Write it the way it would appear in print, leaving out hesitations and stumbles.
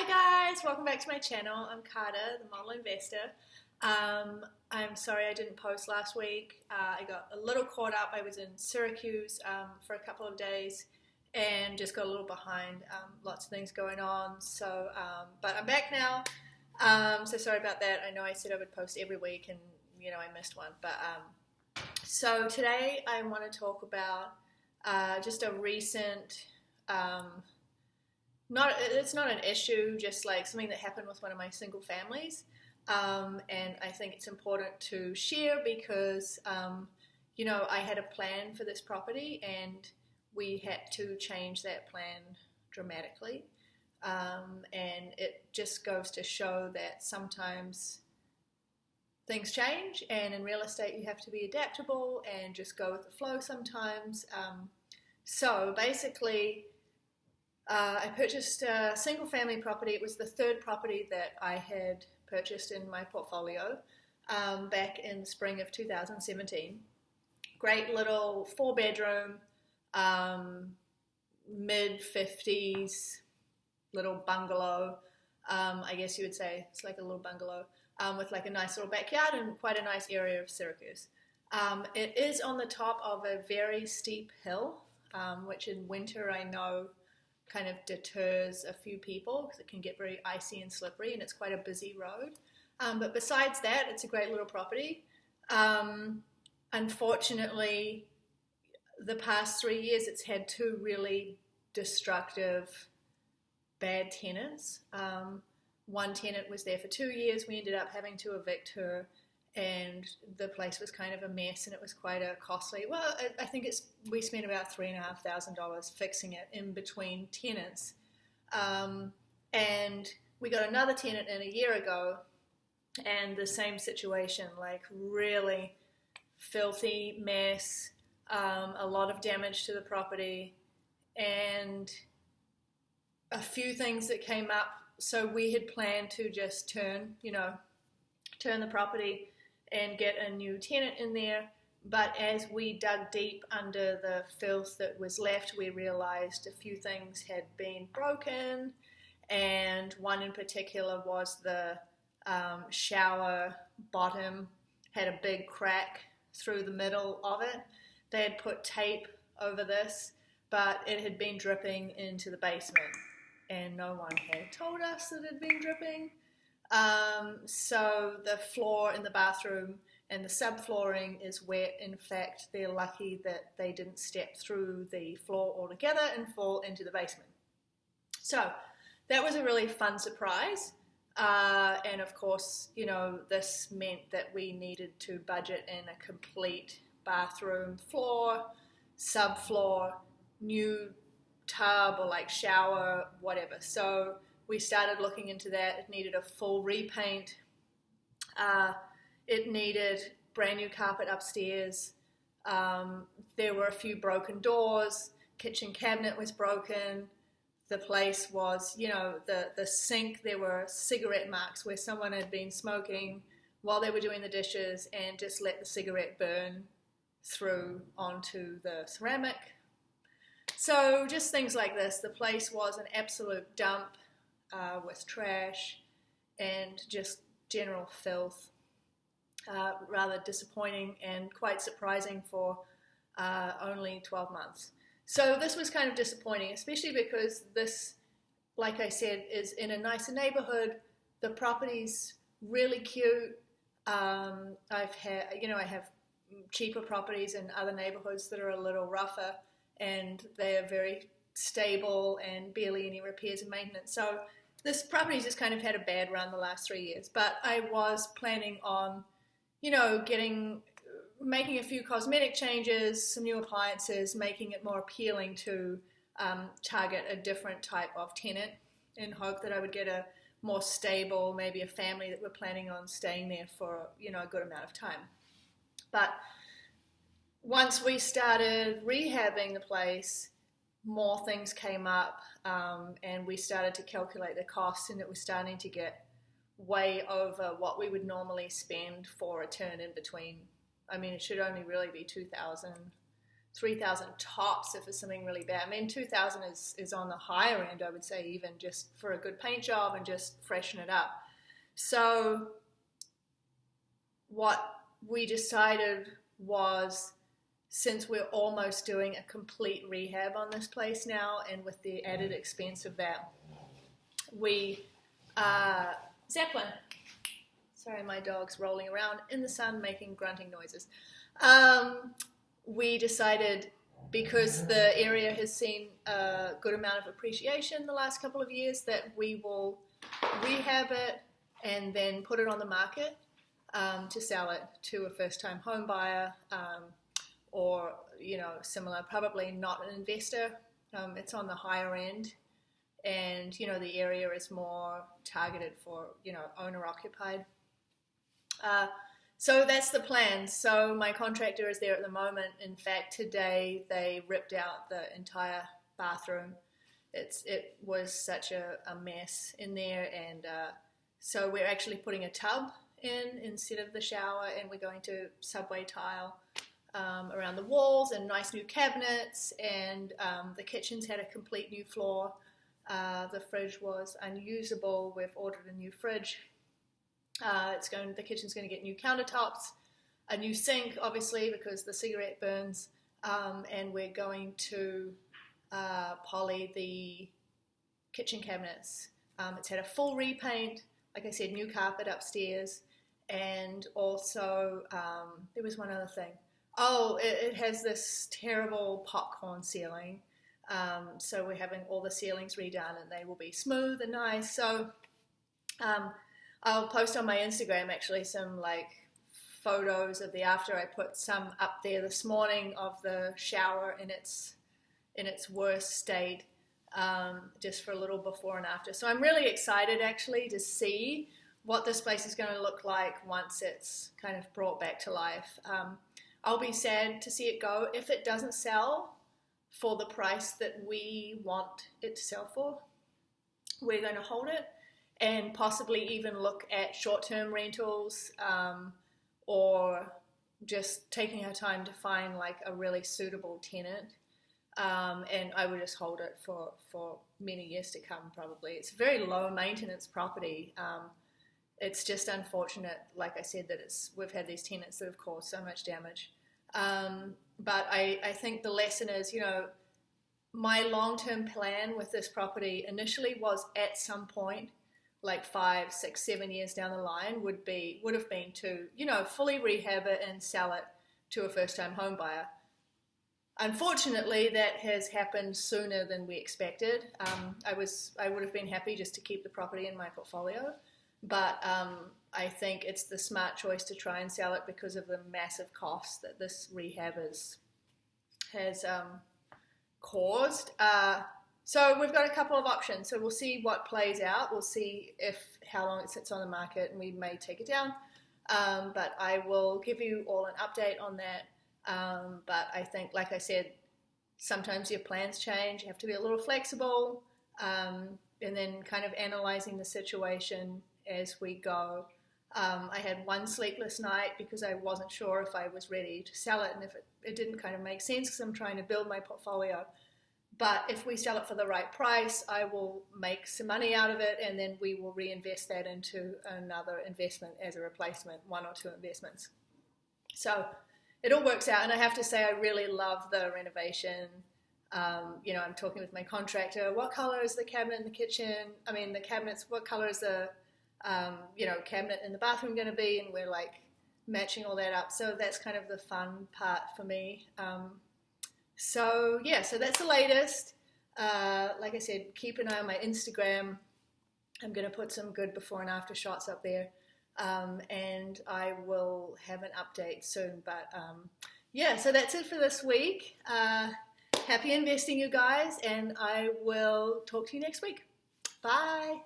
Hi guys, welcome back to my channel. I'm Carter, the model investor. I'm sorry I didn't post last week. I got a little caught up. I was in Syracuse for a couple of days and just got a little behind. Lots of things going on. But I'm back now. So sorry about that. I know I said I would post every week and I missed one. So today I want to talk about just a recent it's not an issue, just like something that happened with one of my single families, and I think it's important to share because I had a plan for this property and we had to change that plan dramatically, and it just goes to show that sometimes things change, and in real estate you have to be adaptable and just go with the flow sometimes. So basically I purchased a single family property. It was the third property that I had purchased in my portfolio back in the spring of 2017. Great little 4-bedroom, mid-50s little bungalow. I guess you would say it's like a little bungalow with like a nice little backyard and quite a nice area of Syracuse. It is on the top of a very steep hill, which in winter I know kind of deters a few people because it can get very icy and slippery, and it's quite a busy road. But besides that, it's a great little property. Unfortunately, the past 3 years, it's had two really destructive, bad tenants. One tenant was there for 2 years. We ended up having to evict her, and the place was kind of a mess, and it was quite a costly. Well, I think we spent about $3,500 fixing it in between tenants, and we got another tenant in a year ago, and the same situation, like really filthy mess, a lot of damage to the property, and a few things that came up. So we had planned to just turn the property and get a new tenant in there, but as we dug deep under the filth that was left, we realized a few things had been broken, and one in particular was the shower bottom had a big crack through the middle of it. They had put tape over this, but it had been dripping into the basement, and no one had told us that it had been dripping. So the floor in the bathroom and the subflooring is wet. In fact, they're lucky that they didn't step through the floor altogether and fall into the basement. So that was a really fun surprise. And of course, this meant that we needed to budget in a complete bathroom floor, subfloor, new tub or like shower, whatever. So we started looking into that. It needed a full repaint. It needed brand new carpet upstairs. There were a few broken doors. Kitchen cabinet was broken. The place was, the sink, there were cigarette marks where someone had been smoking while they were doing the dishes and just let the cigarette burn through onto the ceramic. So just things like this. The place was an absolute dump. With trash and just general filth. Rather disappointing and quite surprising for only 12 months. So this was kind of disappointing, especially because this, like I said, is in a nicer neighborhood. The property's really cute. I have cheaper properties in other neighborhoods that are a little rougher, and they are very stable and barely any repairs and maintenance. So this property just kind of had a bad run the last 3 years, but I was planning on, making a few cosmetic changes, some new appliances, making it more appealing to target a different type of tenant in hope that I would get a more stable, maybe a family that were planning on staying there for, a good amount of time. But once we started rehabbing the place, more things came up, and we started to calculate the costs, and it was starting to get way over what we would normally spend for a turn in between. I mean, it should only really be $2,000 3,000 tops if it's something really bad. I mean, 2,000 is on the higher end, I would say, even just for a good paint job and just freshen it up. So what we decided was, since we're almost doing a complete rehab on this place now, and with the added expense of that, we, Zeppelin, sorry, my dog's rolling around in the sun making grunting noises. We decided, because the area has seen a good amount of appreciation the last couple of years, that we will rehab it and then put it on the market to sell it to a first-time home buyer, or, you know, similar, probably not an investor. It's on the higher end, and, you know, the area is more targeted for, you know, owner-occupied. So that's the plan. So my contractor is there at the moment. In fact, today they ripped out the entire bathroom. It was such a mess in there, and so we're actually putting a tub in instead of the shower, and we're going to subway tile around the walls, and nice new cabinets, and the kitchen's had a complete new floor. The fridge was unusable. We've ordered a new fridge. The kitchen's going to get new countertops, a new sink, obviously, because the cigarette burns, and we're going to poly the kitchen cabinets. It's had a full repaint, like I said, new carpet upstairs, and also there was one other thing. Oh, it has this terrible popcorn ceiling, so we're having all the ceilings redone, and they will be smooth and nice. So I'll post on my Instagram actually some like photos of the after. I put some up there this morning of the shower in its worst state, just for a little before and after. So I'm really excited actually to see what this place is going to look like once it's kind of brought back to life. I'll be sad to see it go. If it doesn't sell for the price that we want it to sell for, we're going to hold it and possibly even look at short-term rentals, or just taking our time to find like a really suitable tenant. And I would just hold it for many years to come probably. It's a very low maintenance property. It's just unfortunate, like I said, that we've had these tenants that have caused so much damage. But I think the lesson is, you know, my long-term plan with this property initially was, at some point, like 5, 6, 7 years down the line, would have been to, you know, fully rehab it and sell it to a first-time home buyer. Unfortunately, that has happened sooner than we expected. I would have been happy just to keep the property in my portfolio, but I think it's the smart choice to try and sell it because of the massive costs that this rehab has caused. So we've got a couple of options. So we'll see what plays out. We'll see how long it sits on the market, and we may take it down. But I will give you all an update on that. But I think, like I said, sometimes your plans change. You have to be a little flexible, and then kind of analyzing the situation as we go. I had one sleepless night because I wasn't sure if I was ready to sell it, and if it didn't kind of make sense because I'm trying to build my portfolio. But if we sell it for the right price, I will make some money out of it, and then we will reinvest that into another investment as a replacement, 1 or 2 investments. So it all works out, and I have to say I really love the renovation. You know, I'm talking with my contractor. What color is the cabinet in the kitchen? I mean, the cabinets. What color is the cabinet in the bathroom going to be? And we're like matching all that up. So that's kind of the fun part for me. So that's the latest. Like I said, keep an eye on my Instagram. I'm going to put some good before and after shots up there. And I will have an update soon. But so that's it for this week. Happy investing, you guys, and I will talk to you next week. Bye.